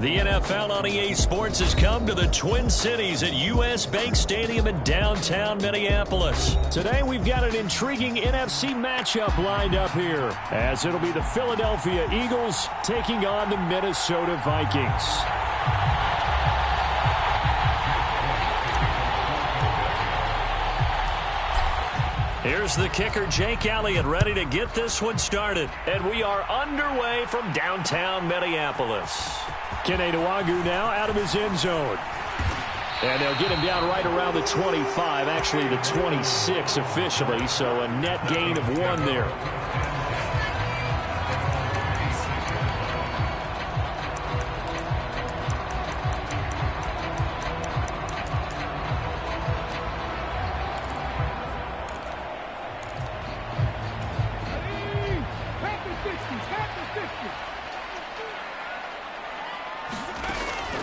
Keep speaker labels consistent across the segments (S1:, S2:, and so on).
S1: The NFL on EA Sports has come to the Twin Cities at U.S. Bank Stadium in downtown Minneapolis. Today we've got an intriguing NFC matchup lined up here, as it'll be the Philadelphia Eagles taking on the Minnesota Vikings. Here's the kicker, Jake Elliott, ready to get this one started. And we are underway from downtown Minneapolis. Kene Nwangwu now out of his end zone. And they'll get him down right around the 25, actually the 26 officially, so a net gain of 1 there.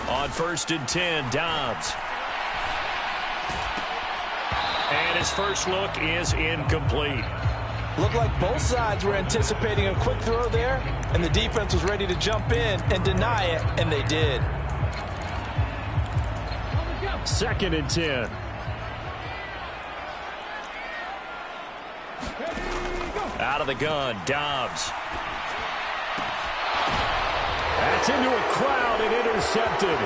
S1: On 1st and 10, Dobbs. And his first look is incomplete.
S2: Looked like both sides were anticipating a quick throw there, and the defense was ready to jump in and deny it, and they did.
S1: 2nd and 10. Out of the gun, Dobbs. That's into a crowd and intercepted.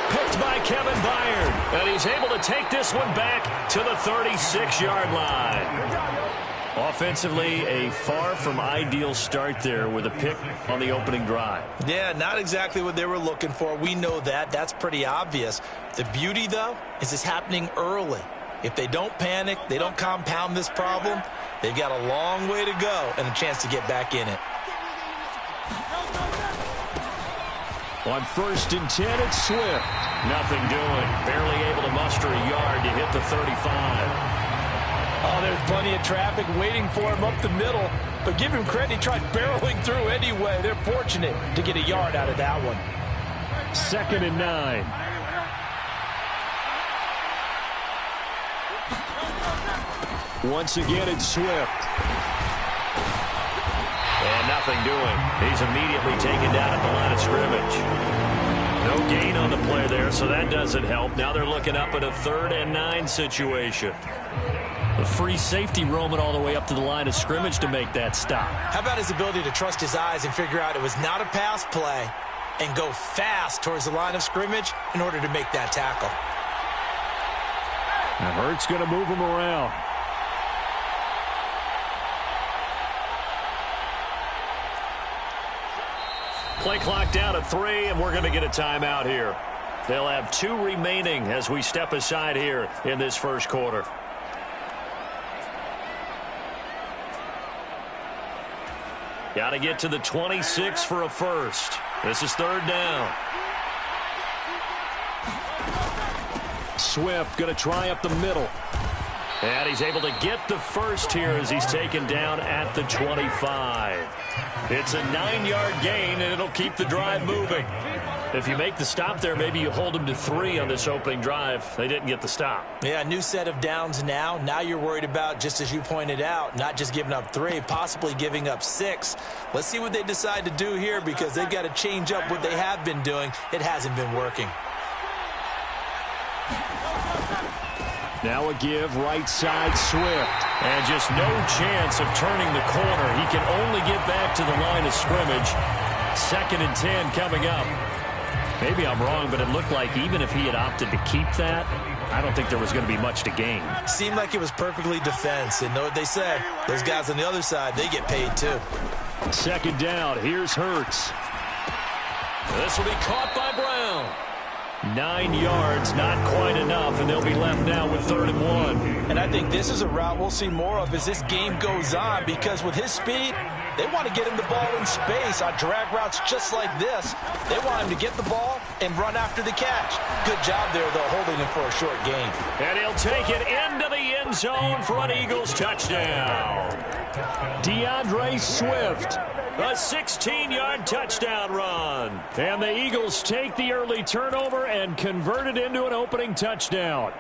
S1: Picked by Kevin Byard. And he's able to take this one back to the 36-yard line. Offensively, a far from ideal start there with a pick on the opening drive.
S2: Yeah, not exactly what they were looking for. We know that. That's pretty obvious. The beauty, though, is it's happening early. If they don't panic, they don't compound this problem, they've got a long way to go and a chance to get back in it.
S1: On 1st and 10, it's Swift. Nothing doing. Barely able to muster a yard to hit the 35.
S2: Oh, there's plenty of traffic waiting for him up the middle. But give him credit, he tried barreling through anyway. They're fortunate to get a yard out of that one.
S1: 2nd and 9. Once again, it's Swift. And nothing doing. He's immediately taken down at the line of scrimmage. No gain on the play there, so that doesn't help. Now they're looking up at a 3rd and 9 situation. The free safety roaming all the way up to the line of scrimmage to make that stop.
S2: How about his ability to trust his eyes and figure out it was not a pass play and go fast towards the line of scrimmage in order to make that tackle.
S1: Now Hurts going to move him around. Play clock down at 3, and we're going to get a timeout here. They'll have 2 remaining as we step aside here in this first quarter. Got to get to the 26 for a first. This is 3rd down. Swift going to try up the middle. And he's able to get the first here as he's taken down at the 25. It's a 9-yard gain, and it'll keep the drive moving. If you make the stop there, maybe you hold them to 3 on this opening drive. They didn't get the stop.
S2: Yeah, new set of downs now. Now you're worried about, just as you pointed out, not just giving up 3, possibly giving up 6. Let's see what they decide to do here, because they've got to change up what they have been doing. It hasn't been working.
S1: Now a give right side Swift. And just no chance of turning the corner. He can only get back to the line of scrimmage. 2nd and 10 coming up. Maybe I'm wrong, but it looked like even if he had opted to keep that, I don't think there was going to be much to gain.
S2: Seemed like it was perfectly defense. And know what they say, those guys on the other side, they get paid too.
S1: 2nd down, here's Hurts. This will be caught by Brown. 9 yards, not quite enough, and they'll be left now with 3rd and 1.
S2: And I think this is a route we'll see more of as this game goes on, because with his speed, they want to get him the ball in space on drag routes just like this. They want him to get the ball and run after the catch. Good job there, though, holding him for a short gain.
S1: And he'll take it into the end zone for an Eagles touchdown. DeAndre Swift. A 16-yard touchdown run. And the Eagles take the early turnover and convert it into an opening touchdown.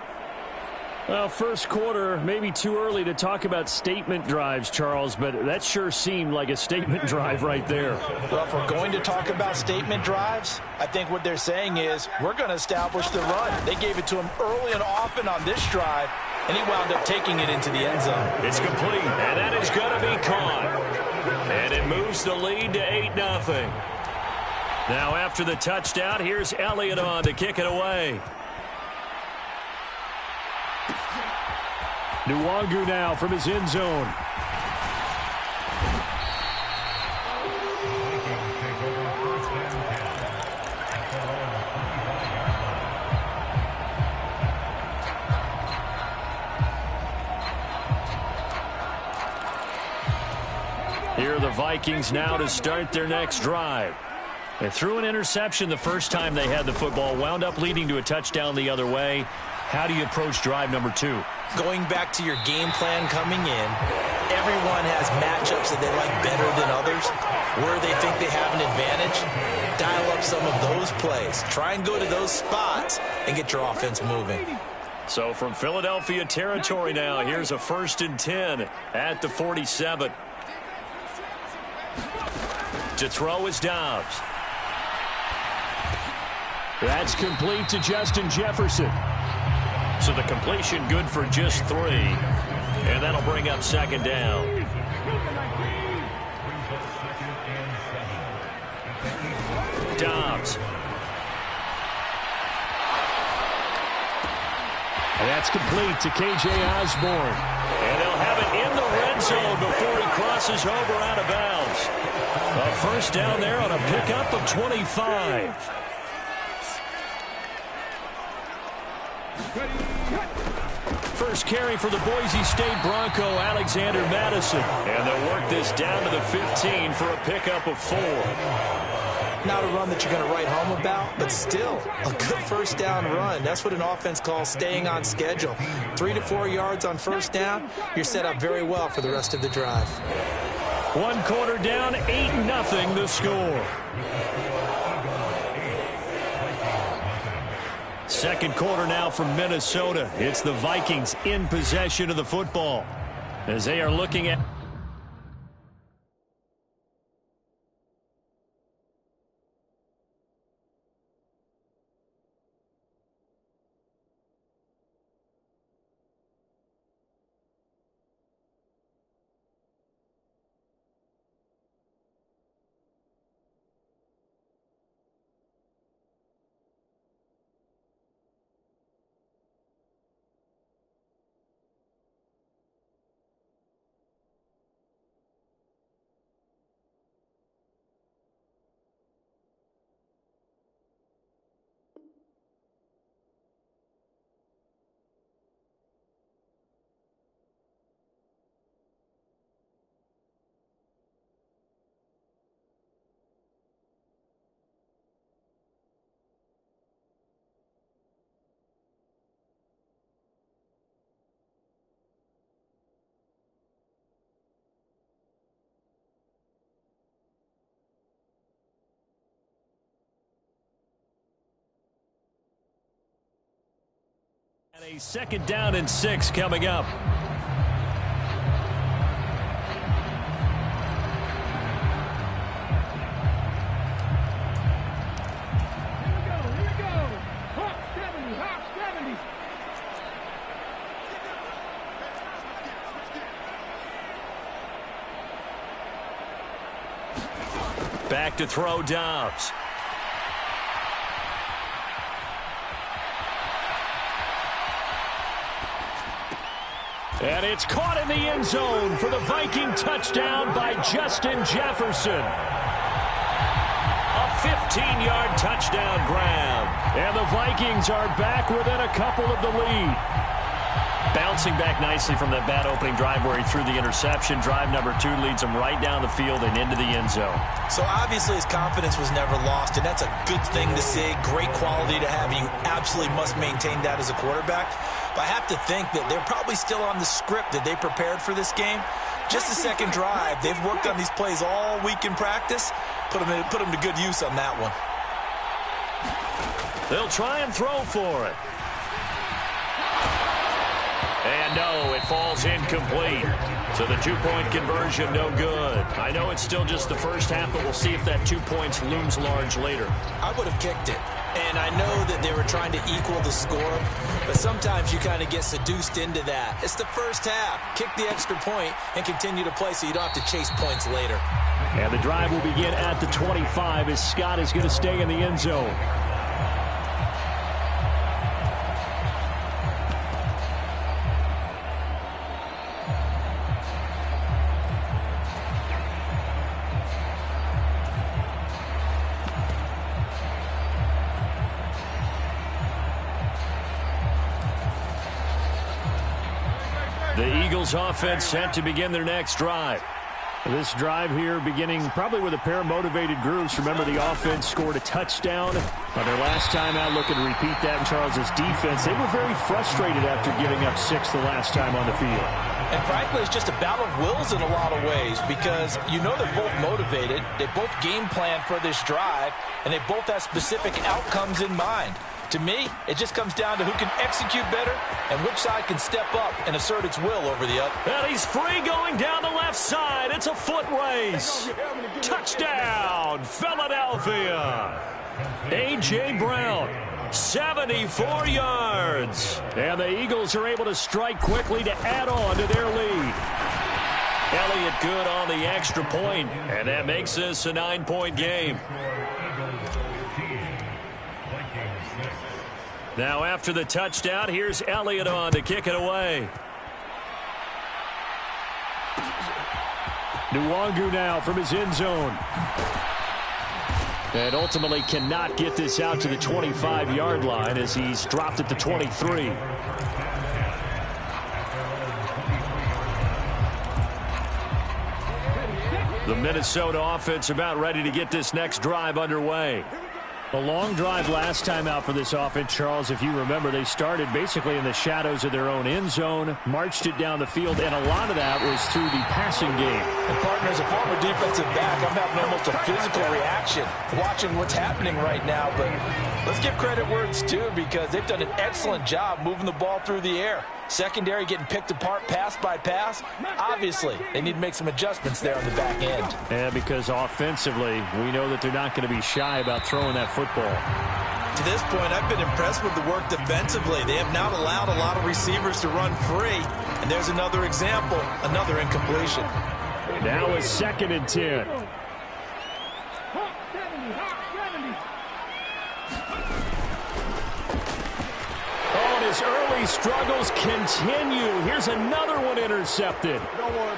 S1: Well, first quarter, maybe too early to talk about statement drives, Charles, but that sure seemed like a statement drive right there.
S2: Well, if we're going to talk about statement drives, I think what they're saying is we're going to establish the run. They gave it to him early and often on this drive, and he wound up taking it into the end zone.
S1: It's complete, and that is going to be caught. And it moves the lead to 8-0. Now after the touchdown, here's Elliott on to kick it away. Nwangu now from his end zone. Here are the Vikings now to start their next drive. They threw an interception the first time they had the football, wound up leading to a touchdown the other way. How do you approach drive number 2?
S2: Going back to your game plan coming in, everyone has matchups that they like better than others. Where they think they have an advantage, dial up some of those plays. Try and go to those spots and get your offense moving.
S1: So from Philadelphia territory now, here's a 1st and 10 at the 47. To throw is Dobbs. That's complete to Justin Jefferson. So the completion good for just 3. And that'll bring up 2nd down. Dobbs. And that's complete to K.J. Osborne. And they'll have it in the red zone before he crosses over out of bounds. A 1st down there on a pickup of 25. First carry for the Boise State Bronco, Alexander Madison. And they'll work this down to the 15 for a pickup of 4.
S2: Not a run that you're going to write home about, but still a good 1st down run. That's what an offense calls staying on schedule. 3 to 4 yards on 1st down, you're set up very well for the rest of the drive.
S1: 1 quarter down, 8-0 the score. 2nd quarter now from Minnesota. It's the Vikings in possession of the football as they are looking at a 2nd down and 6 coming up. Back to throw, Dobbs. And it's caught in the end zone for the Viking touchdown by Justin Jefferson. A 15-yard touchdown grab. And the Vikings are back within a couple of the lead. Bouncing back nicely from that bad opening drive where he threw the interception. Drive number 2 leads him right down the field and into the end zone.
S2: So obviously his confidence was never lost, and that's a good thing to see. Great quality to have. You absolutely must maintain that as a quarterback. But I have to think that they're probably still on the script that they prepared for this game. Just the 2nd drive. They've worked on these plays all week in practice. Put them to good use on that one.
S1: They'll try and throw for it. And no, it falls incomplete. So the two-point conversion, no good. I know it's still just the first half, but we'll see if that 2 points looms large later.
S2: I would have kicked it. And I know that they were trying to equal the score, but sometimes you kind of get seduced into that. It's the first half. Kick the extra point and continue to play so you don't have to chase points later.
S1: And the drive will begin at the 25 as Scott is going to stay in the end zone. The Eagles offense set to begin their next drive. This drive here beginning probably with a pair of motivated groups. Remember, the offense scored a touchdown on their last time out. Looking to repeat that in Charles's defense. They were very frustrated after giving up 6 the last time on the field.
S2: And frankly, it's just a battle of wills in a lot of ways because you know they're both motivated. They both game plan for this drive, and they both have specific outcomes in mind. To me, it just comes down to who can execute better and which side can step up and assert its will over the other.
S1: And he's free going down the left side. It's a foot race. Touchdown, Philadelphia. A.J. Brown, 74 yards. And the Eagles are able to strike quickly to add on to their lead. Elliott good on the extra point, and that makes this a 9-point game. Now after the touchdown, here's Elliott on to kick it away. Nwangu now from his end zone. And ultimately cannot get this out to the 25-yard line as he's dropped at the 23. The Minnesota offense about ready to get this next drive underway. A long drive last time out for this offense, Charles. If you remember, they started basically in the shadows of their own end zone, marched it down the field, and a lot of that was through the passing game.
S2: And, partner, as a former defensive back, I'm having almost a physical reaction watching what's happening right now. But let's give credit where it's due because they've done an excellent job moving the ball through the air. Secondary getting picked apart pass by pass. Obviously, they need to make some adjustments there on the back end.
S1: And because offensively, we know that they're not going to be shy about throwing that football.
S2: To this point, I've been impressed with the work defensively. They have not allowed a lot of receivers to run free. And there's another example, another incompletion.
S1: Now a 2nd and 10. His early struggles continue. Here's another one intercepted.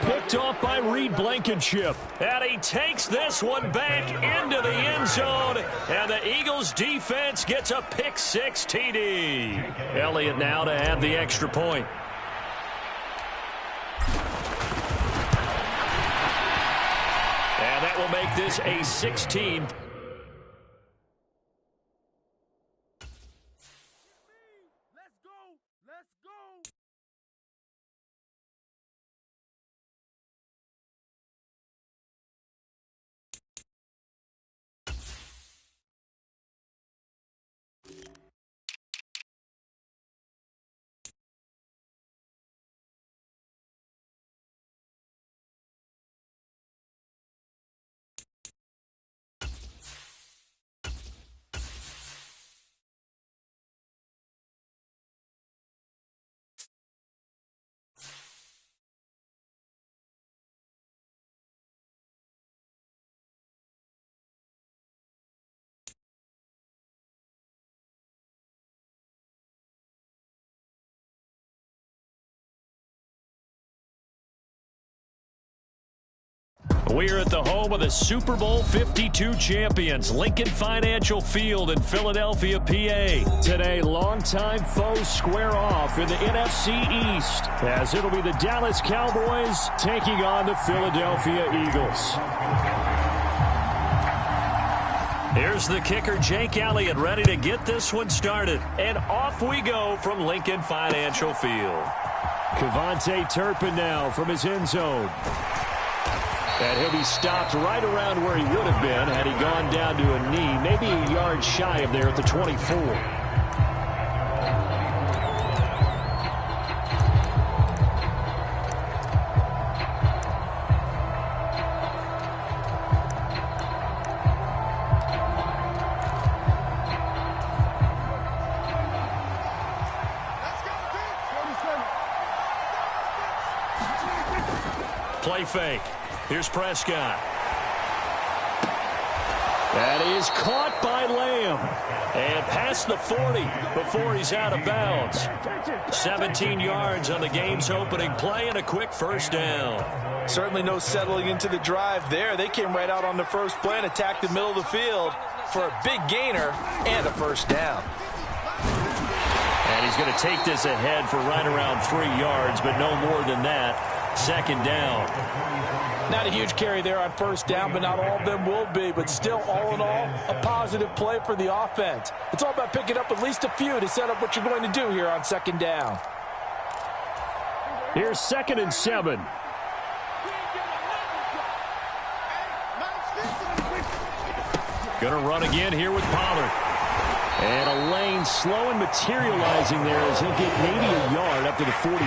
S1: Picked off by Reed Blankenship. And he takes this one back into the end zone. And the Eagles defense gets a pick-6 TD. Elliott now to add the extra point. And that will make this a 16. We're at the home of the Super Bowl 52 champions, Lincoln Financial Field in Philadelphia, PA. Today, longtime foes square off in the NFC East, as it'll be the Dallas Cowboys taking on the Philadelphia Eagles. Here's the kicker, Jake Elliott, ready to get this one started. And off we go from Lincoln Financial Field. Kevontae Turpin now from his end zone. And he'll be stopped right around where he would have been had he gone down to a knee, maybe a yard shy of there at the 24. Play fake. Here's Prescott. That is caught by Lamb. And past the 40 before he's out of bounds. 17 yards on the game's opening play and a quick first down.
S2: Certainly no settling into the drive there. They came right out on the first play and attacked the middle of the field for a big gainer and a first down.
S1: And he's going to take this ahead for right around 3 yards, but no more than that. Second down.
S2: Not a huge carry there on first down, but not all of them will be. But still, all in all, a positive play for the offense. It's all about picking up at least a few to set up what you're going to do here on second down.
S1: Here's 2nd and 7. Going to run again here with Pollard. And a lane slow and materializing there as he'll get maybe a yard up to the 45.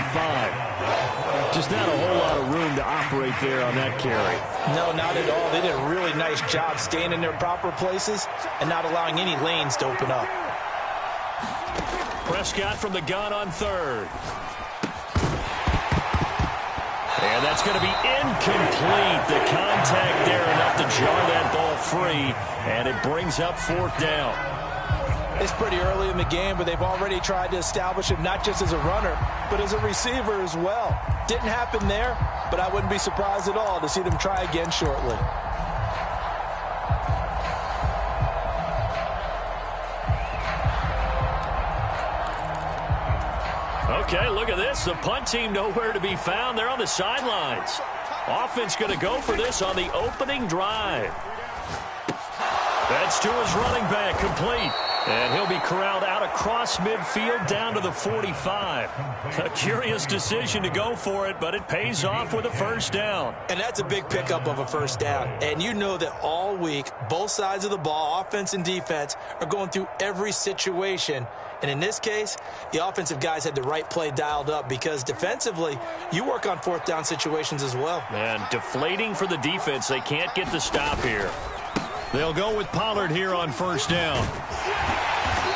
S1: Just not a whole lot of room to operate there on that carry.
S2: No, not at all. They did a really nice job staying in their proper places and not allowing any lanes to open up.
S1: Prescott from the gun on 3rd. And that's going to be incomplete. The contact there enough to jar that ball free, and it brings up 4th down.
S2: It's pretty early in the game, but they've already tried to establish him not just as a runner, but as a receiver as well. Didn't happen there, but I wouldn't be surprised at all to see them try again shortly.
S1: Okay, look at this. The punt team nowhere to be found. They're on the sidelines. Offense going to go for this on the opening drive. That's to his running back, complete. And he'll be corralled out across midfield down to the 45. A curious decision to go for it, but it pays off with a first down.
S2: And that's a big pickup of a first down. And you know that all week, both sides of the ball, offense and defense, are going through every situation. And in this case, the offensive guys had the right play dialed up because defensively, you work on 4th down situations as well.
S1: And deflating for the defense. They can't get the stop here. They'll go with Pollard here on first down.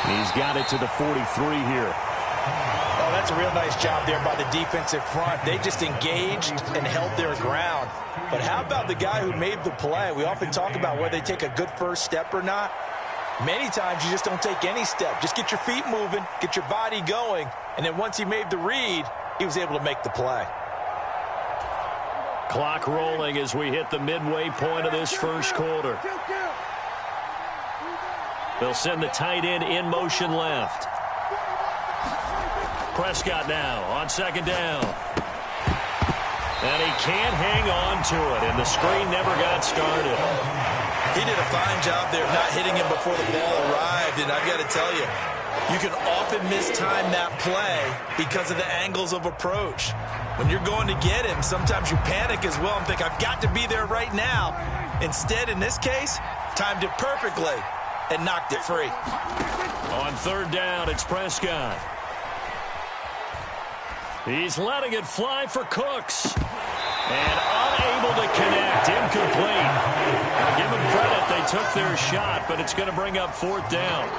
S1: He's got it to the 43 here.
S2: Oh, that's a real nice job there by the defensive front. They just engaged and held their ground. But how about the guy who made the play? We often talk about whether they take a good first step or not. Many times you just don't take any step. Just get your feet moving, get your body going, and then once he made the read, he was able to make the play.
S1: Clock rolling as we hit the midway point of this first quarter. They'll send the tight end in motion left. Prescott now on second down. And he can't hang on to it, and the screen never got started.
S2: He did a fine job there of not hitting him before the ball arrived, and I've got to tell you, you can often mistime that play because of the angles of approach. When you're going to get him, sometimes you panic as well and think, I've got to be there right now. Instead, in this case, timed it perfectly and knocked it free.
S1: On third down, it's Prescott. He's letting it fly for Cooks. And unable to connect, incomplete. Now give them credit, they took their shot, but it's going to bring up 4th down.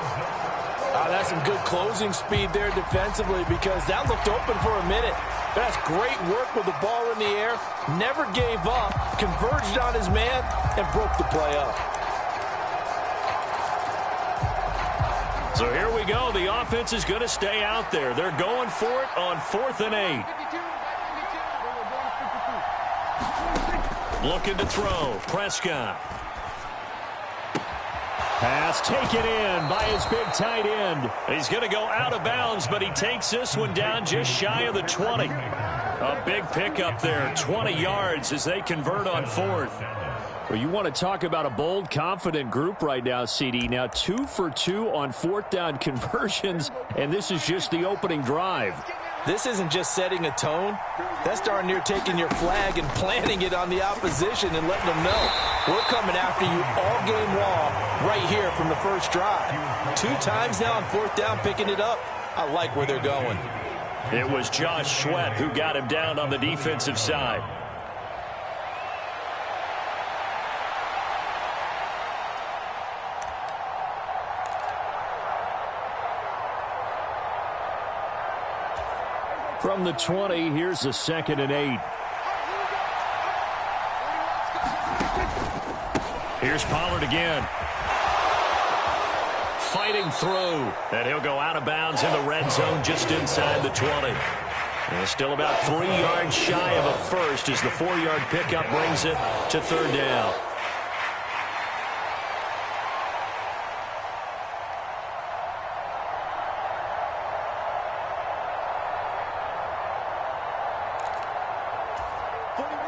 S2: That's some good closing speed there defensively because that looked open for a minute. That's great work with the ball in the air. Never gave up, converged on his man, and broke the play up.
S1: So here we go. The offense is going to stay out there. They're going for it on 4th and 8. Looking to throw. Prescott. Pass taken in by his big tight end. He's going to go out of bounds, but he takes this one down just shy of the 20. A big pickup there, 20 yards as they convert on 4th. Well, you want to talk about a bold, confident group right now, CD. Now 2 for 2 on 4th down conversions, and this is just the opening drive.
S2: This isn't just setting a tone. That's darn near taking your flag and planting it on the opposition and letting them know we're coming after you all game long right here from the first drive. 2 times now on 4th down picking it up. I like where they're going.
S1: It was Josh Sweat who got him down on the defensive side. From the 20, here's a 2nd and 8. Here's Pollard again. Fighting through. And he'll go out of bounds in the red zone just inside the 20. And still about 3 yards shy of a first as the 4-yard pickup brings it to third down.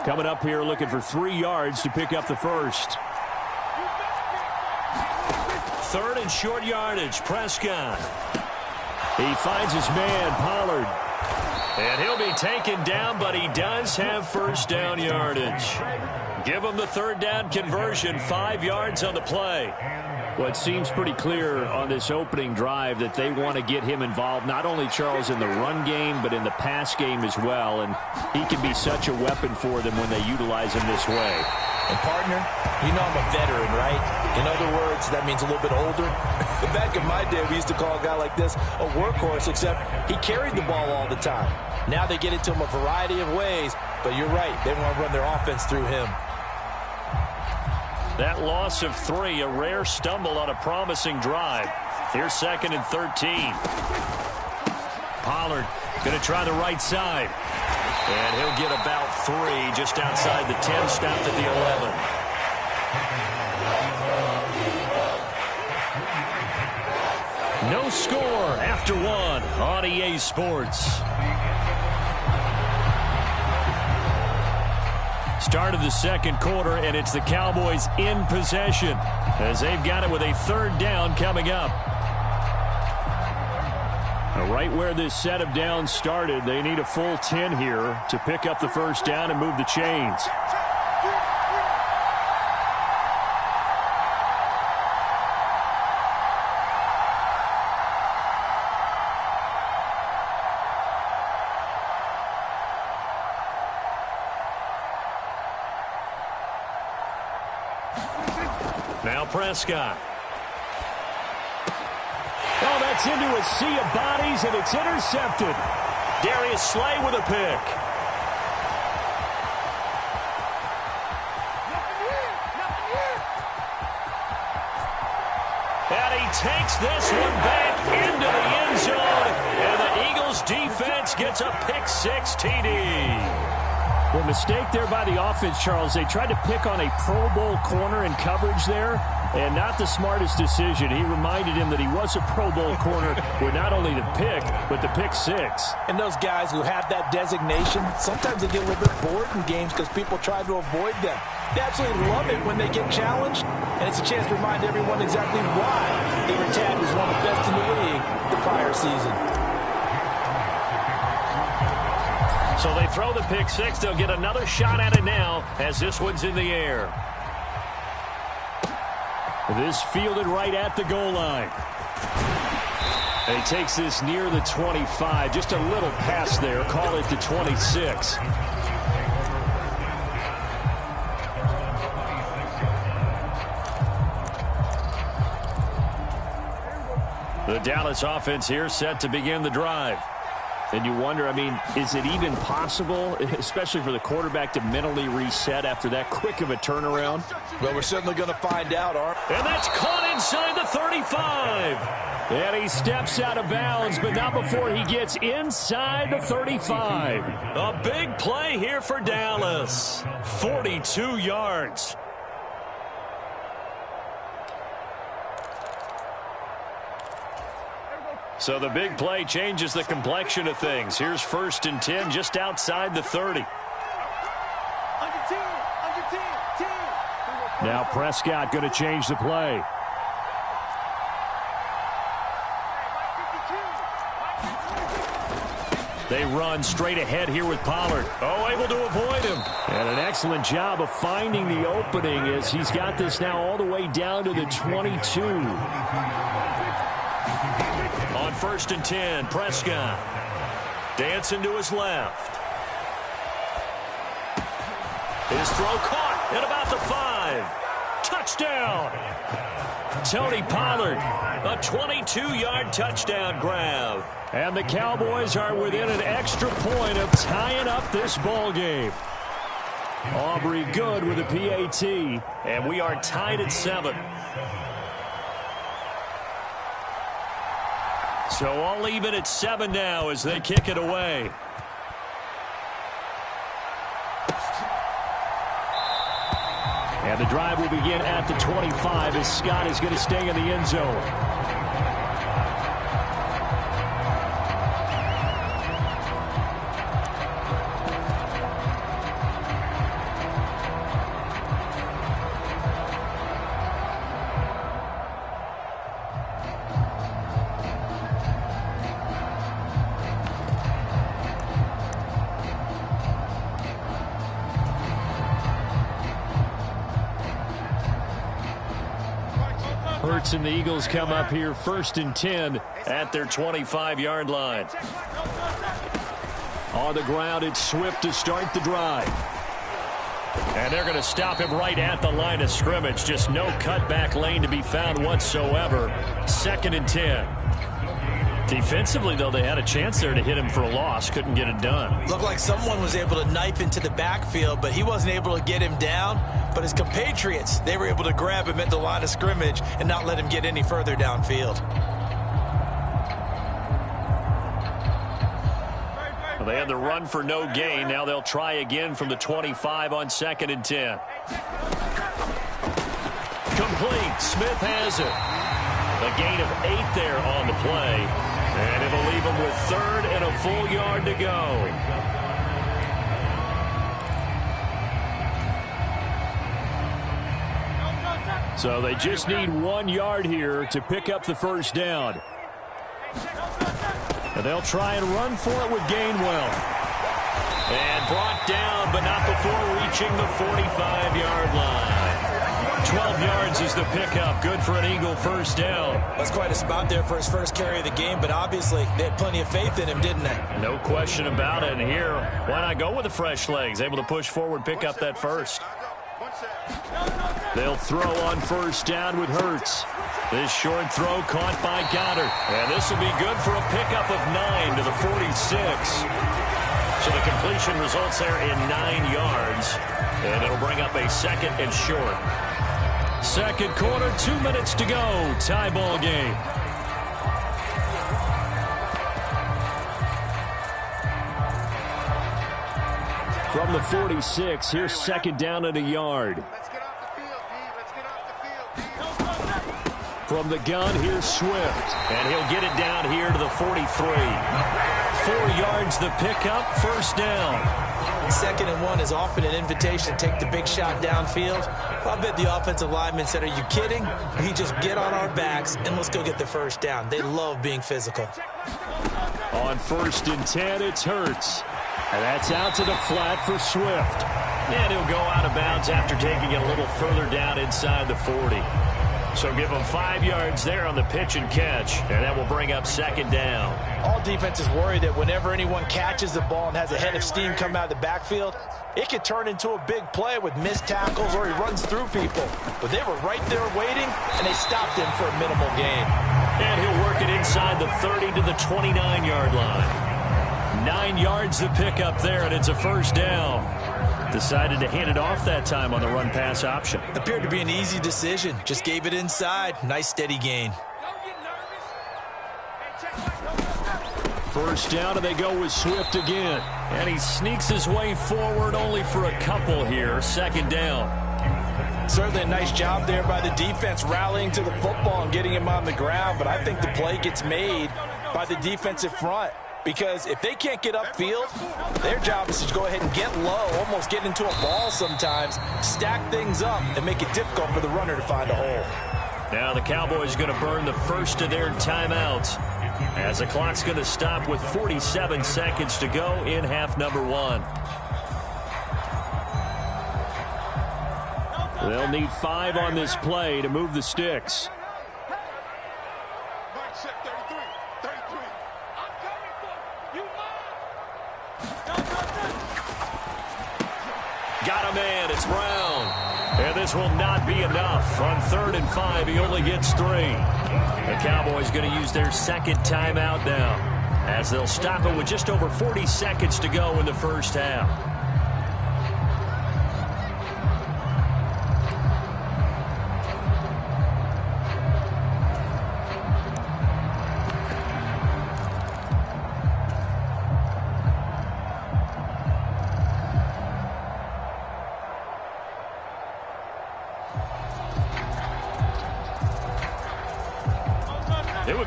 S1: Coming up here looking for 3 yards to pick up the first. Third and short yardage. Prescott. He finds his man, Pollard. And he'll be taken down, but he does have first down yardage. Give him the third down conversion, 5 yards on the play. Well, it seems pretty clear on this opening drive that they want to get him involved, not only, Charles, in the run game, but in the pass game as well. And he can be such a weapon for them when they utilize him this way.
S2: And, partner, you know I'm a veteran, right? In other words, that means a little bit older. Back in my day, we used to call a guy like this a workhorse, except he carried the ball all the time. Now they get it to him a variety of ways, but you're right. They want to run their offense through him.
S1: That loss of 3, a rare stumble on a promising drive. Here's 2nd and 13. Pollard going to try the right side. And he'll get about 3 just outside the 10, stopped at the 11. No score after 1 on EA Sports. Start of the second quarter, and it's the Cowboys in possession as they've got it with a third down coming up. Right where this set of downs started, they need a full 10 here to pick up the first down and move the chains. Now Prescott. Oh, that's into a sea of bodies, and it's intercepted. Darius Slay with a pick. And he takes this one back into the end zone, and the Eagles defense gets a pick-6 TD. Well, mistake there by the offense, Charles. They tried to pick on a Pro Bowl corner in coverage there, and not the smartest decision. He reminded him that he was a Pro Bowl corner with not only the pick, but the pick-6.
S2: And those guys who have that designation, sometimes they get a little bit bored in games because people try to avoid them. They absolutely love it when they get challenged, and it's a chance to remind everyone exactly why they were tagged as one of the best in the league the prior season.
S1: So they throw the pick-6. They'll get another shot at it now as this one's in the air. This fielded right at the goal line. And he takes this near the 25. Just a little pass there. Call it the 26. The Dallas offense here set to begin the drive. And you wonder, I mean, is it even possible, especially for the quarterback, to mentally reset after that quick of a turnaround?
S2: Well, we're certainly going to find out, Art.
S1: And that's caught inside the 35. And he steps out of bounds, but not before he gets inside the 35. A big play here for Dallas. 42 yards. So the big play changes the complexion of things. Here's 1st and 10 just outside the 30. Now Prescott going to change the play. They run straight ahead here with Pollard. Oh, able to avoid him. And an excellent job of finding the opening as he's got this now all the way down to the 22. On 1st and 10, Prescott dancing to his left. His throw caught at about the 5. Touchdown. Tony Pollard, a 22-yard touchdown grab. And the Cowboys are within an extra point of tying up this ball game. Aubrey good with a PAT, and we are tied at 7. So all even at 7 now as they kick it away. And the drive will begin at the 25 as Scott is going to stay in the end zone. Hurts and the Eagles come up here 1st and 10 at their 25-yard line. On the ground, it's Swift to start the drive. And they're going to stop him right at the line of scrimmage. Just no cutback lane to be found whatsoever. 2nd and 10. Defensively, though, they had a chance there to hit him for a loss. Couldn't get it done.
S2: Looked like someone was able to knife into the backfield, but he wasn't able to get him down. But his compatriots, they were able to grab him at the line of scrimmage and not let him get any further downfield.
S1: Well, they had the run for no gain. Now they'll try again from the 25 on 2nd and 10. Complete. Smith has it. A gain of 8 there on the play. And it'll leave him with 3rd and a full yard to go. So they just need 1 yard here to pick up the first down. And they'll try and run for it with Gainwell. And brought down, but not before reaching the 45-yard line. 12 yards is the pickup. Good for an Eagle first down.
S2: That's quite a spot there for his first carry of the game, but obviously they had plenty of faith in him, didn't they?
S1: No question about it. And here, why not go with the fresh legs? Able to push forward, pick up that first. They'll throw on first down with Hurts. This short throw caught by Goddard. And this will be good for a pickup of 9 to the 46. So the completion results there in 9 yards. And it'll bring up a 2nd and short. Second quarter, 2 minutes to go. Tie ball game. From the 46, here's 2nd down and a yard. From the gun, here's Swift. And he'll get it down here to the 43. 4 yards the pickup, first down.
S2: 2nd and 1 is often an invitation to take the big shot downfield. I bet the offensive lineman said, are you kidding? He just get on our backs and let's go get the first down. They love being physical.
S1: On 1st and 10, it's Hurts. And that's out to the flat for Swift. And he'll go out of bounds after taking it a little further down inside the 40. So give him 5 yards there on the pitch and catch, and that will bring up 2nd down.
S2: All defenses worry that whenever anyone catches the ball and has a head of steam come out of the backfield, it could turn into a big play with missed tackles or he runs through people. But they were right there waiting, and they stopped him for a minimal gain.
S1: And he'll work it inside the 30 to the 29-yard line. 9 yards the pickup there, and it's a first down. Decided to hand it off that time on the run-pass option.
S2: Appeared to be an easy decision. Just gave it inside. Nice, steady gain.
S1: First down, and they go with Swift again. And he sneaks his way forward only for a couple here. 2nd down.
S2: Certainly a nice job there by the defense rallying to the football and getting him on the ground. But I think the play gets made by the defensive front. Because if they can't get upfield, their job is to go ahead and get low, almost get into a ball sometimes, stack things up, and make it difficult for the runner to find a hole.
S1: Now the Cowboys going to burn the first of their timeouts as the clock's going to stop with 47 seconds to go in half number 1. They'll need 5 on this play to move the sticks. Got a man. It's Brown. And this will not be enough. On 3rd and 5, he only gets 3. The Cowboys going to use their 2nd timeout now as they'll stop it with just over 40 seconds to go in the first half.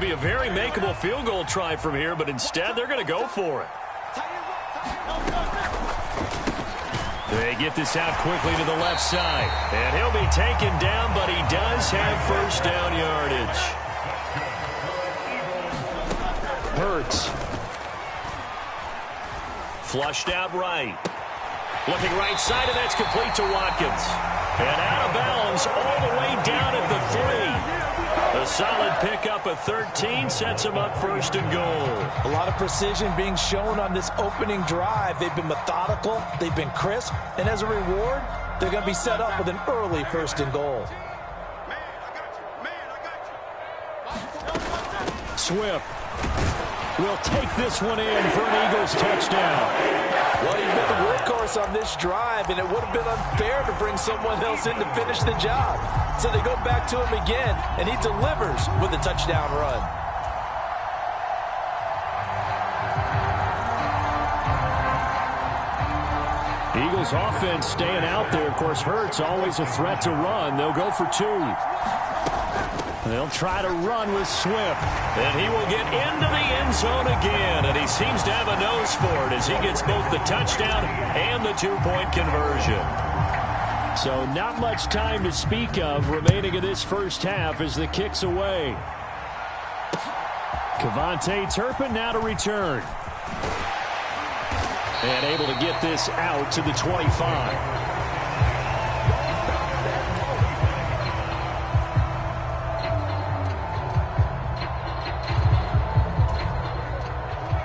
S1: would be a very makeable field goal try from here, but instead they're going to go for it. They get this out quickly to the left side. And he'll be taken down, but he does have first down yardage. Hurts. Flushed out right. Looking right side, and that's complete to Watkins. And out of bounds all the way down at the 3. A solid pickup of 13 sets him up first and goal.
S2: A lot of precision being shown on this opening drive. They've been methodical, they've been crisp, and as a reward, they're going to be set up with an early first and goal.
S1: Swift will take this one in for an Eagles touchdown.
S2: Well, he's been the workhorse on this drive, and it would have been unfair to bring someone else in to finish the job. So they go back to him again, and he delivers with a touchdown run.
S1: Eagles offense staying out there. Of course, Hurts always a threat to run. They'll go for 2. They'll try to run with Swift. And he will get into the end zone again. And he seems to have a nose for it as he gets both the touchdown and the 2-point conversion. So not much time to speak of remaining in this first half as the kick's away. Kevontae Turpin now to return. And able to get this out to the 25.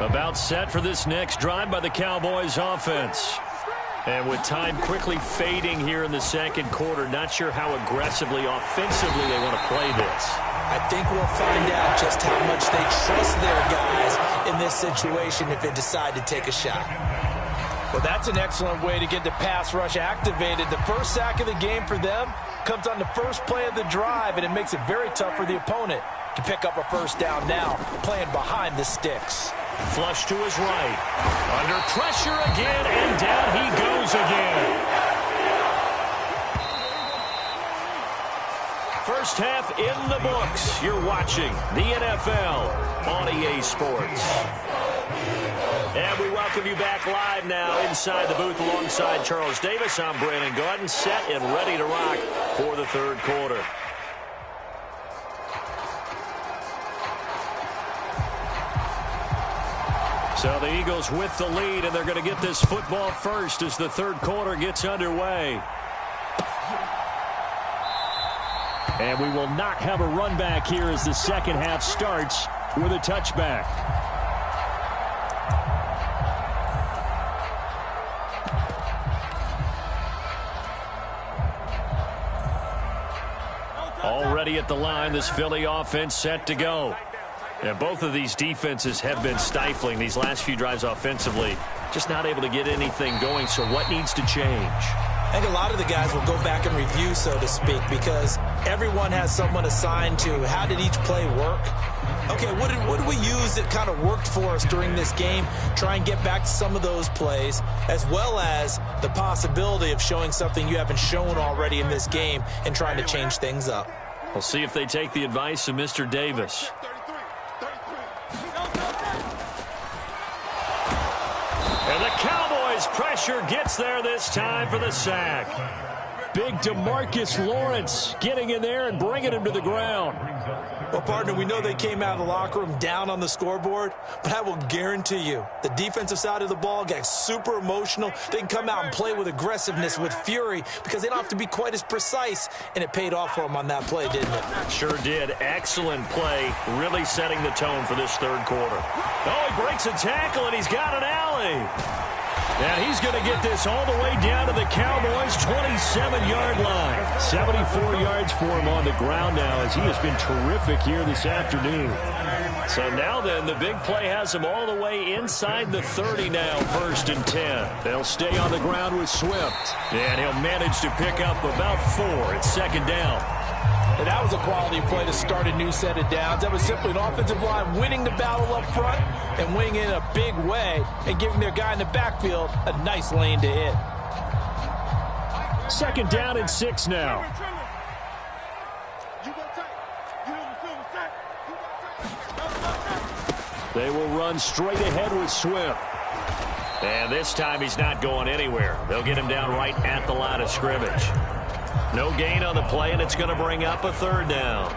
S1: About set for this next drive by the Cowboys offense. And with time quickly fading here in the second quarter, not sure how aggressively, offensively they want to play this.
S2: I think we'll find out just how much they trust their guys in this situation if they decide to take a shot. Well, that's an excellent way to get the pass rush activated. The first sack of the game for them comes on the first play of the drive, and it makes it very tough for the opponent to pick up a first down now, playing behind the sticks.
S1: Flush to his right. Under pressure again, and down he goes again. First half in the books. You're watching the NFL on EA Sports. And we welcome you back live now inside the booth alongside Charles Davis. I'm Brandon Gaudin, set and ready to rock for the third quarter. So the Eagles with the lead, and they're going to get this football first as the third quarter gets underway. And we will not have a run back here as the second half starts with a touchback. Already at the line, this Philly offense set to go. And both of these defenses have been stifling these last few drives offensively. Just not able to get anything going, so what needs to change?
S2: I think a lot of the guys will go back and review, so to speak, because everyone has someone assigned to how did each play work. Okay, what did we use that kind of worked for us during this game? Try and get back to some of those plays, as well as the possibility of showing something you haven't shown already in this game and trying to change things up.
S1: We'll see if they take the advice of Mr. Davis. And the Cowboys' pressure gets there this time for the sack. Big DeMarcus Lawrence getting in there and bringing him to the ground.
S2: Well, partner, we know they came out of the locker room down on the scoreboard, but I will guarantee you the defensive side of the ball got super emotional. They can come out and play with aggressiveness, with fury, because they don't have to be quite as precise, and it paid off for them on that play, didn't it?
S1: Sure did. Excellent play, really setting the tone for this third quarter. Oh, he breaks a tackle, and he's got an alley. And he's going to get this all the way down to the Cowboys' 27-yard line. 74 yards for him on the ground now as he has been terrific here this afternoon. So now then, the big play has him all the way inside the 30 now, 1st and 10. They'll stay on the ground with Swift. And he'll manage to pick up about 4 at 2nd down.
S2: And that was a quality play to start a new set of downs. That was simply an offensive line winning the battle up front and winning in a big way and giving their guy in the backfield a nice lane to hit.
S1: 2nd down and 6 now. They will run straight ahead with Swift. And this time he's not going anywhere. They'll get him down right at the line of scrimmage. No gain on the play, and it's going to bring up a third down.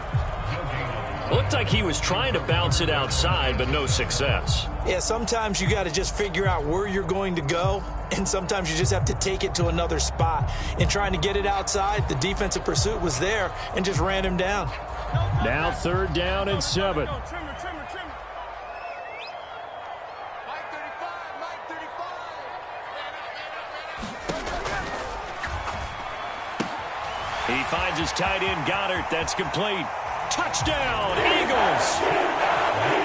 S1: Looked like he was trying to bounce it outside, but no success.
S2: Yeah, sometimes you got to just figure out where you're going to go, and sometimes you just have to take it to another spot. In trying to get it outside, the defensive pursuit was there and just ran him down.
S1: Now 3rd down and 7. He finds his tight end, Goddard. That's complete. Touchdown, Eagles!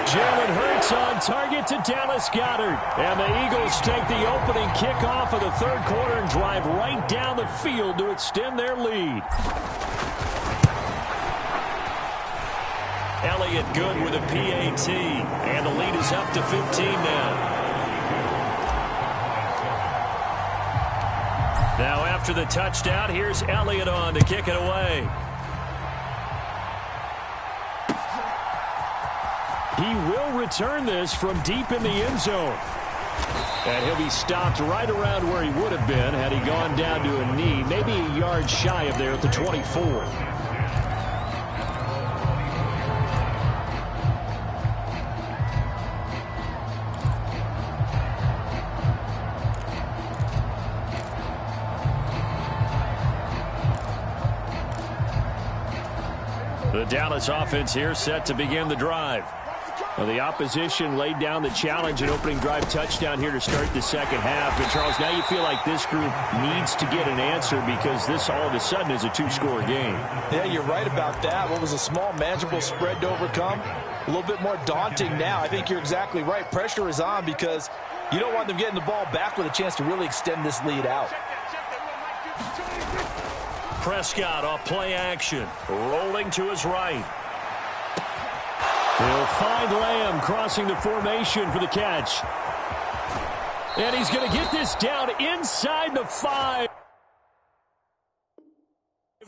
S1: Jalen Hurts on target to Dallas Goedert. And the Eagles take the opening kickoff of the 3rd quarter and drive right down the field to extend their lead. Elliott good with a PAT. And the lead is up to 15 now. Now after the touchdown, here's Elliott on to kick it away. He will return this from deep in the end zone. And he'll be stopped right around where he would have been had he gone down to a knee, maybe a yard shy of there at the 24. The Dallas offense here set to begin the drive. Well, the opposition laid down the challenge and opening drive touchdown here to start the second half. And, Charles, now you feel like this group needs to get an answer because this all of a sudden is a 2-score game.
S2: Yeah, you're right about that. What was a small, manageable spread to overcome? A little bit more daunting now. I think you're exactly right. Pressure is on because you don't want them getting the ball back with a chance to really extend this lead out.
S1: Prescott off play action, rolling to his right. He'll find Lamb crossing the formation for the catch. And he's going to get this down inside the 5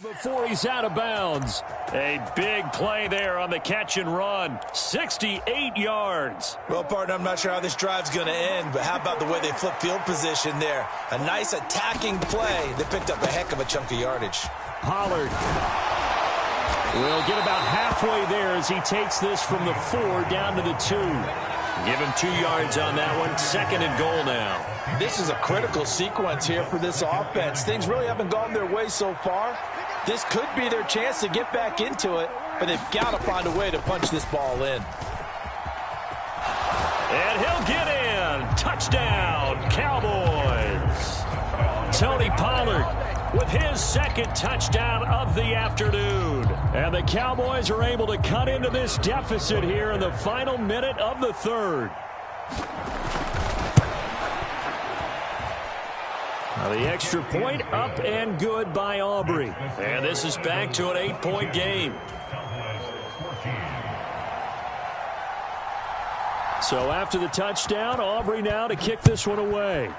S1: before he's out of bounds. A big play there on the catch and run. 68 yards.
S2: Well, partner, I'm not sure how this drive's going to end, but how about the way they flip field position there? A nice attacking play that picked up a heck of a chunk of yardage.
S1: Pollard will get about halfway there as he takes this from the 4 down to the 2. Give him 2 yards on that one. 2nd and goal now.
S2: This is a critical sequence here for this offense. Things really haven't gone their way so far. This could be their chance to get back into it, but they've got to find a way to punch this ball in.
S1: And he'll get in. Touchdown, Cowboys. Tony Pollard with his 2nd touchdown of the afternoon. And the Cowboys are able to cut into this deficit here in the final minute of the 3rd. Now the extra point up and good by Aubrey. And this is back to an 8-point game. So after the touchdown, Aubrey now to kick this one away.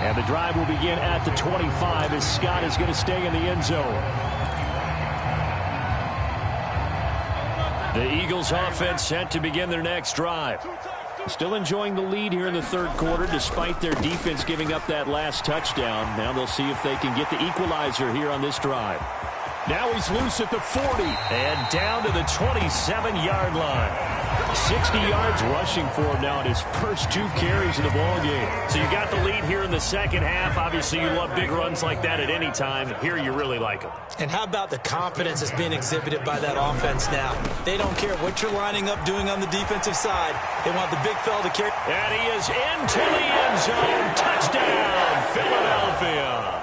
S1: And the drive will begin at the 25 as Scott is going to stay in the end zone. The Eagles offense set to begin their next drive. Still enjoying the lead here in the 3rd quarter despite their defense giving up that last touchdown. Now they'll see if they can get the equalizer here on this drive. Now he's loose at the 40 and down to the 27-yard line. 60 yards rushing for him now in his first 2 carries of the ballgame. So you got the lead here in the second half. Obviously, you love big runs like that at any time. Here you really like them.
S2: And how about the confidence that's being exhibited by that offense now? They don't care what you're lining up doing on the defensive side. They want the big fella to carry.
S1: And he is into the end zone. Touchdown, Philadelphia.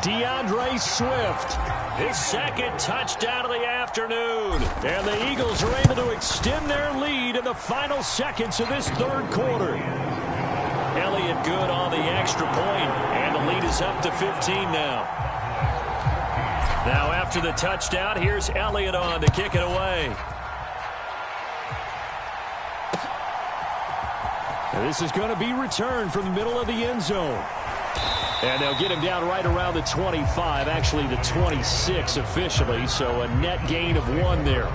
S1: DeAndre Swift, his 2nd touchdown of the afternoon. And the Eagles are able to extend their lead in the final seconds of this 3rd quarter. Elliott good on the extra point, and the lead is up to 15 now. Now after the touchdown, here's Elliott on to kick it away. And this is going to be returned from the middle of the end zone. And they'll get him down right around the 25, actually the 26 officially, so a net gain of 1 there.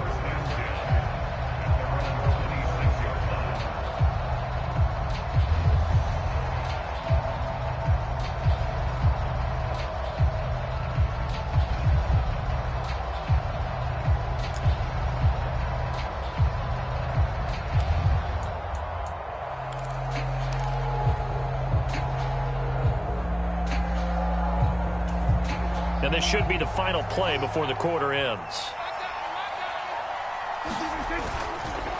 S1: And this should be the final play before the quarter ends.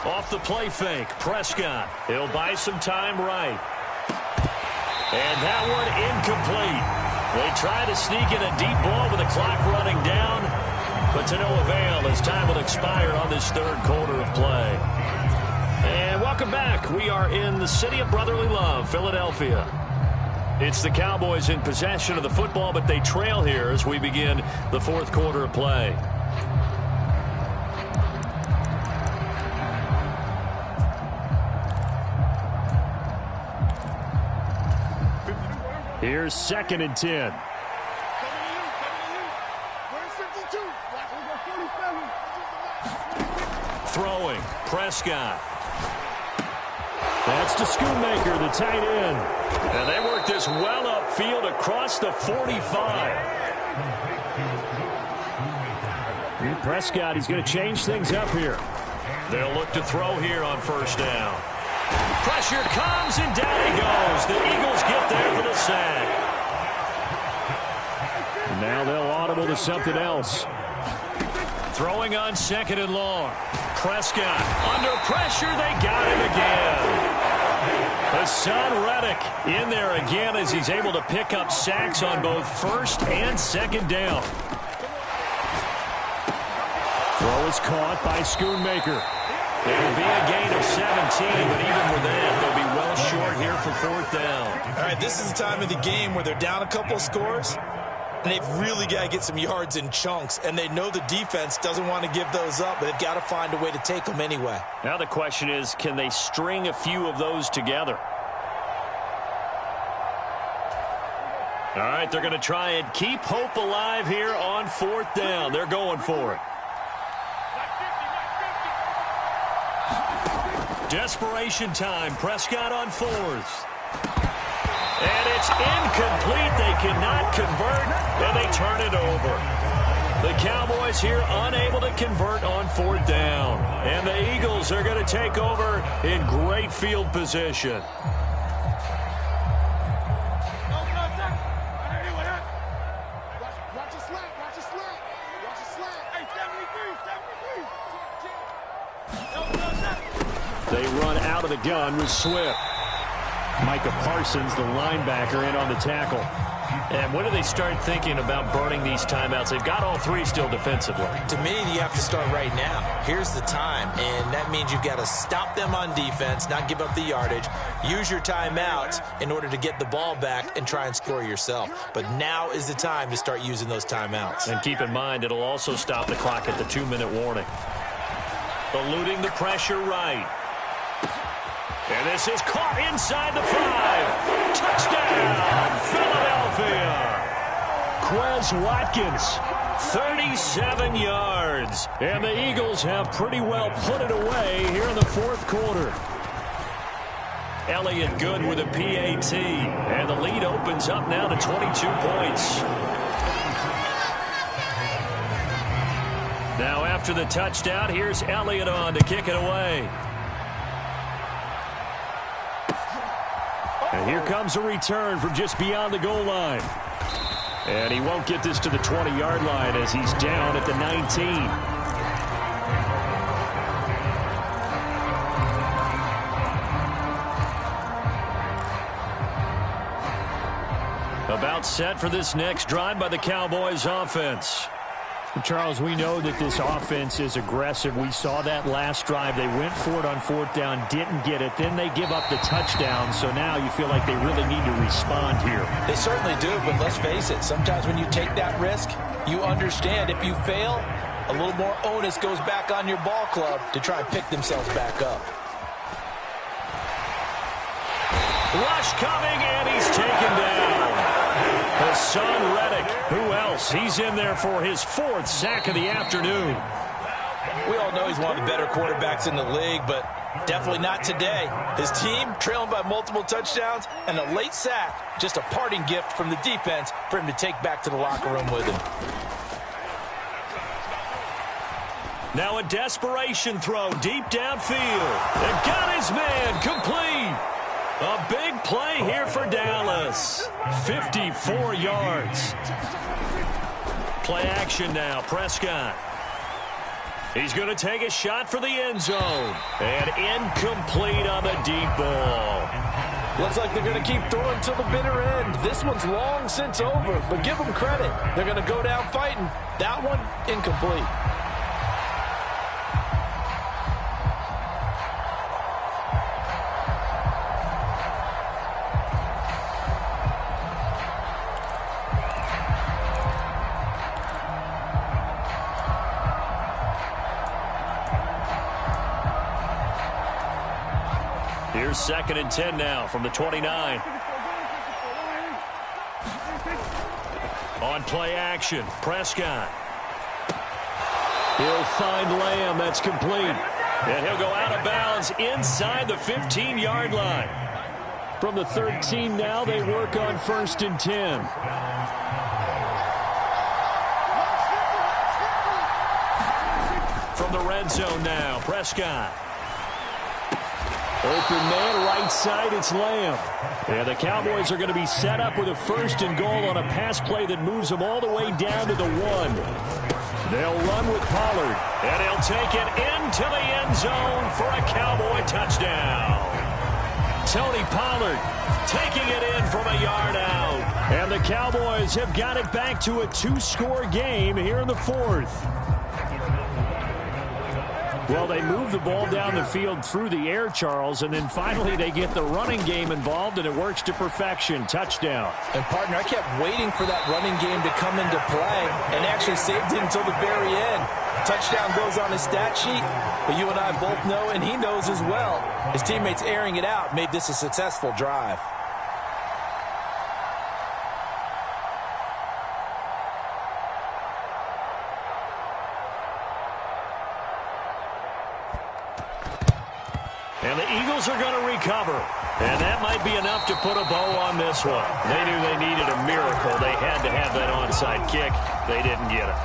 S1: Off the play fake, Prescott. He'll buy some time right. And that one incomplete. They try to sneak in a deep ball with the clock running down, but to no avail as time will expire on this third quarter of play. And welcome back. We are in the city of brotherly love, Philadelphia. It's the Cowboys in possession of the football, but they trail here as we begin the fourth quarter of play. Here's 2nd and 10. Throwing, Prescott. That's to Schoonmaker, the tight end. And they work this well upfield across the 45. Prescott, he's going to change things up here. They'll look to throw here on first down. Pressure comes, and down he goes. The Eagles get there for the sack. Now they'll audible to something else. Throwing on 2nd and long. Prescott under pressure. They got him again. Hassan Reddick in there again as he's able to pick up sacks on both first and 2nd down. Throw is caught by Schoonmaker. It'll be a gain of 17, but even with that, they'll be well short here for 4th down.
S2: All right, this is the time of the game where they're down a couple of scores, and they've really got to get some yards in chunks, and they know the defense doesn't want to give those up, but they've got to find a way to take them anyway.
S1: Now the question is, can they string a few of those together? All right, they're going to try and keep hope alive here on 4th down. They're going for it. Desperation time. Prescott on 4th. And it's incomplete. They cannot convert, and they turn it over. The Cowboys here unable to convert on 4th down. And the Eagles are going to take over in great field position. They run out of the gun with Swift. Micah Parsons, the linebacker, in on the tackle. And when do they start thinking about burning these timeouts? They've got all 3 still defensively.
S2: To me, you have to start right now. Here's the time, and that means you've got to stop them on defense, not give up the yardage. Use your timeouts in order to get the ball back and try and score yourself. But now is the time to start using those timeouts.
S1: And keep in mind, it'll also stop the clock at the 2-minute warning. Eluding the pressure right. And this is caught inside the 5. Touchdown, Philadelphia. Quez Watkins, 37 yards. And the Eagles have pretty well put it away here in the 4th quarter. Elliott good with a PAT. And the lead opens up now to 22 points. Now after the touchdown, here's Elliott on to kick it away. And here comes a return from just beyond the goal line. And he won't get this to the 20-yard line as he's down at the 19. About set for this next drive by the Cowboys offense.
S3: Charles, we know that this offense is aggressive. We saw that last drive. They went for it on 4th down, didn't get it. Then they give up the touchdown. So now you feel like they really need to respond here.
S2: They certainly do, but let's face it. Sometimes when you take that risk, you understand if you fail, a little more onus goes back on your ball club to try and pick themselves back up.
S1: Rush coming, and he's taken down. Hassan Reddick. Who else? He's in there for his 4th sack of the afternoon.
S2: We all know he's one of the better quarterbacks in the league, but definitely not today. His team trailing by multiple touchdowns and a late sack. Just a parting gift from the defense for him to take back to the locker room with him.
S1: Now a desperation throw deep downfield. And got his man complete. A big play here for Dallas. 54 yards. Play action now. Prescott. He's going to take a shot for the end zone. And incomplete on the deep ball.
S2: Looks like they're going to keep throwing till the bitter end. This one's long since over, but give them credit. They're going to go down fighting. That one, incomplete.
S1: Here's 2nd and 10 now from the 29. On play action, Prescott. He'll find Lamb. That's complete. And he'll go out of bounds inside the 15-yard line. From the 13 now, they work on 1st and 10. From the red zone now, Prescott. Open man, right side, it's Lamb. And the Cowboys are going to be set up with a 1st and goal on a pass play that moves them all the way down to the 1. They'll run with Pollard. And he'll take it into the end zone for a Cowboy touchdown. Tony Pollard taking it in from a yard out. And the Cowboys have got it back to a 2-score game here in the 4th. Well, they move the ball down the field through the air, Charles, and then finally they get the running game involved, and it works to perfection. Touchdown.
S2: And, partner, I kept waiting for that running game to come into play and actually saved it until the very end. Touchdown goes on his stat sheet, but you and I both know, and he knows as well, his teammates airing it out made this a successful drive.
S1: And the Eagles are going to recover. And that might be enough to put a bow on this one. They knew they needed a miracle. They had to have that onside kick. They didn't get it.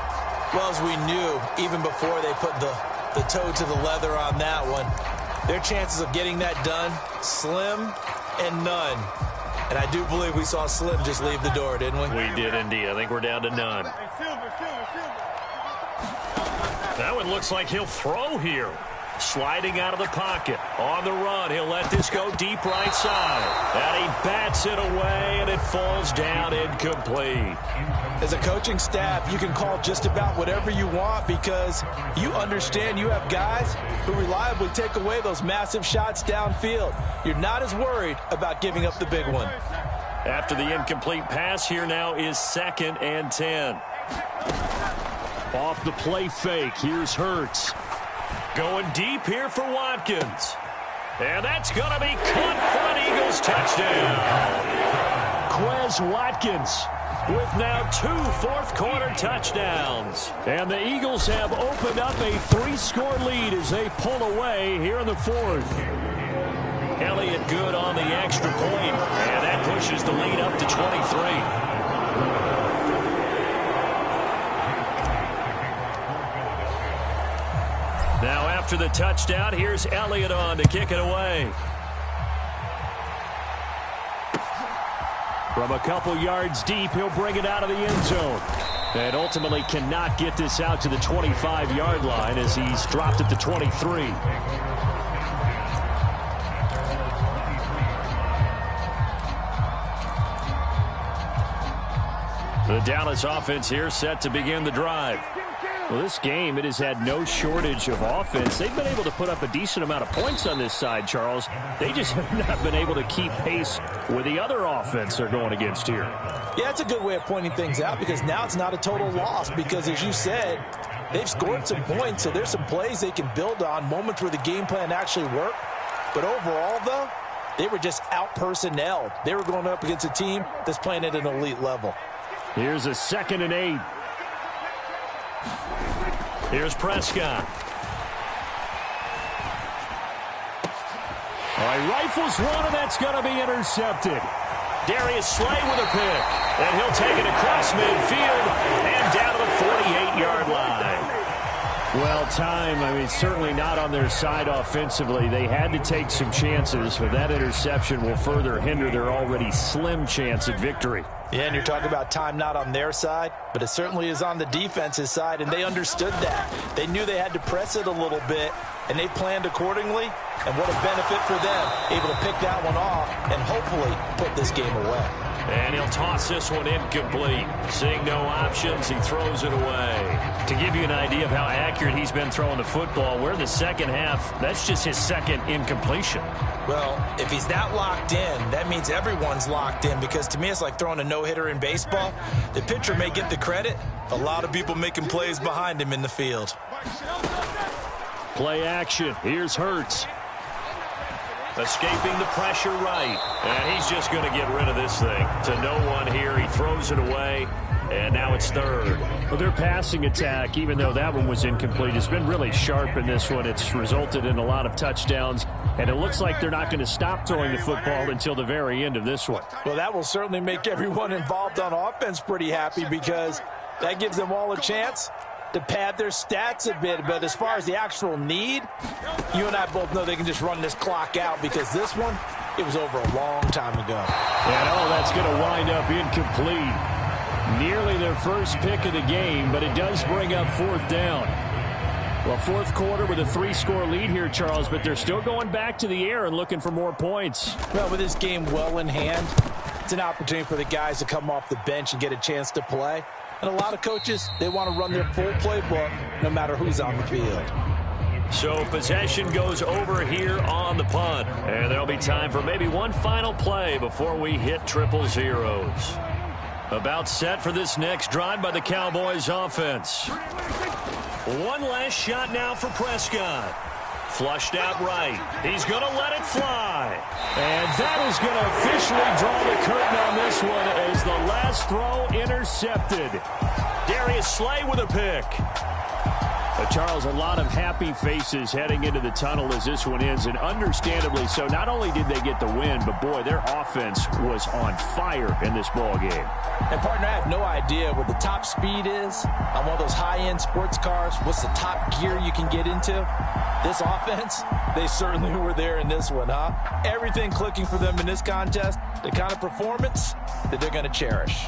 S2: Well, as we knew, even before they put the toe to the leather on that one, their chances of getting that done, slim and none. And I do believe we saw Slim just leave the door, didn't we?
S1: We did indeed. I think we're down to none. That one looks like he'll throw here. Sliding out of the pocket. On the run, he'll let this go deep right side. And he bats it away, and it falls down incomplete.
S2: As a coaching staff, you can call just about whatever you want because you understand you have guys who reliably take away those massive shots downfield. You're not as worried about giving up the big one.
S1: After the incomplete pass, here now is 2nd and 10. Off the play fake, here's Hurts. Going deep here for Watkins. And that's going to be caught for an Eagles touchdown. Quez Watkins with now 2 fourth-quarter touchdowns. And the Eagles have opened up a 3-score lead as they pull away here in the 4th. Elliott good on the extra point. And that pushes the lead up to 23. Now after the touchdown, here's Elliott on to kick it away. From a couple yards deep, he'll bring it out of the end zone. And ultimately cannot get this out to the 25-yard line as he's dropped at the 23. The Dallas offense here set to begin the drive. Well, this game, it has had no shortage of offense. They've been able to put up a decent amount of points on this side, Charles. They just have not been able to keep pace with the other offense they're going against here.
S2: Yeah, that's a good way of pointing things out because now it's not a total loss because, as you said, they've scored some points, so there's some plays they can build on, moments where the game plan actually worked. But overall, though, They were just out-personnelled. They were going up against a team that's playing at an elite level.
S3: Here's a 2nd and 8.
S1: Here's Prescott.
S3: All right, rifles one, and that's going to be intercepted.
S1: Darius Slay with a pick. And he'll take it across midfield and down to the 48-yard line.
S3: Well, certainly not on their side offensively. They had to take some chances, but that interception will further hinder their already slim chance at victory.
S2: Yeah, and you're talking about time not on their side, but it certainly is on the defense's side, and they understood that. They knew they had to press it a little bit, and they planned accordingly, and what a benefit for them, able to pick that one off and hopefully put this game away.
S1: And he'll toss this one incomplete. Seeing no options, he throws it away. To give you an idea of how accurate he's been throwing the football, we're in the second half. That's just his 2nd incompletion.
S2: Well, if he's that locked in, that means everyone's locked in, because to me it's like throwing a no-hitter in baseball. The pitcher may get the credit. A lot of people making plays behind him in the field.
S3: Play action. Here's Hurts.
S1: Escaping the pressure right. And he's just going to get rid of this thing. To no one here. He throws it away. And now it's 3rd.
S3: Well, their passing attack, even though that one was incomplete, has been really sharp in this one. It's resulted in a lot of touchdowns. And it looks like they're not going to stop throwing the football until the very end of this one.
S2: Well, that will certainly make everyone involved on offense pretty happy, because that gives them all a chance to pad their stats a bit. But as far as the actual need, you and I both know they can just run this clock out, because this one, it was over a long time ago.
S3: And that's going to wind up incomplete. Nearly their first pick of the game, but it does bring up 4th down. Well, 4th quarter with a 3-score lead here, Charles, but they're still going back to the air and looking for more points.
S2: Well, with this game well in hand, it's an opportunity for the guys to come off the bench and get a chance to play. And a lot of coaches, they want to run their full playbook no matter who's on the field.
S1: So possession goes over here on the punt. And there'll be time for maybe one final play before we hit triple zeros. About set for this next drive by the Cowboys offense. One last shot now for Prescott. Flushed out right. He's going to let it fly.
S3: And that is going to officially draw the curtain on this one as the last throw intercepted.
S1: Darius Slay with a pick.
S3: Charles, a lot of happy faces heading into the tunnel as this one ends, and understandably so. Not only did they get the win, but boy, their offense was on fire in this ball game.
S2: And partner, I have no idea what the top speed is on one of those high-end sports cars. What's the top gear you can get into? This offense, they certainly were there in this one, huh? Everything clicking for them in this contest, the kind of performance that they're going to cherish.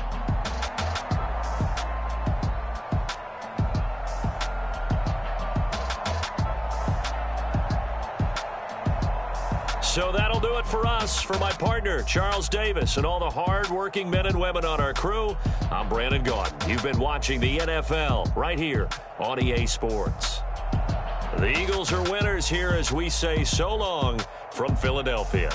S1: So that'll do it for us. For my partner, Charles Davis, and all the hard-working men and women on our crew, I'm Brandon Gaudin. You've been watching the NFL right here on EA Sports. The Eagles are winners here as we say so long from Philadelphia.